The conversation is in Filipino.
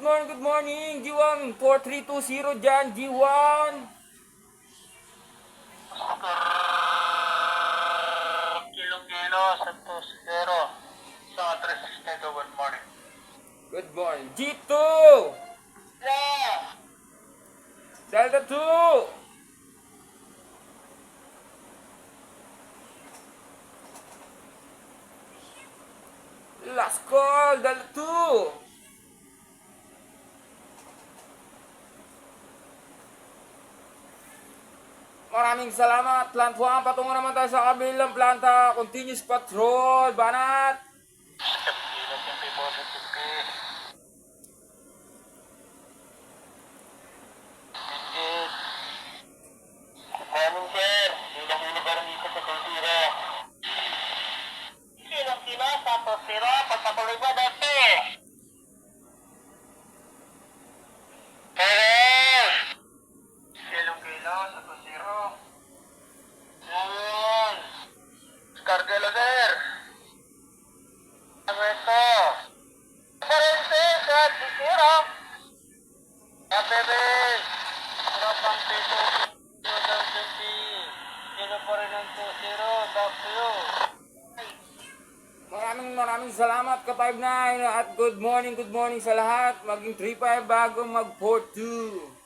good morning. G1, 4320 dyan, G1. Kilo, Santos, Zero, sa 362, good morning. Good morning. G2, Yeah! Delta 2. Last call, Delta 2. Maraming salamat. Plant 1, patungo naman tayo sa kabilang planta. Continuous patrol, banat. Kilo, tempe, positive P. Digit. Good morning, sir. Hilo pa rin dito sa Kultira. Kilo, Santos, Zero, pagpatuloy mo dati. Kilo, Santos, Zero. Yun. Cargelo, sir. Ano ito? Parenses at Zero. Abebe. Zero pang peso. 2020. Kilo pa rin ang 2-0. W. Maraming salamat ka 59 at good morning sa lahat. Maging 3-5 bago mag 4-2.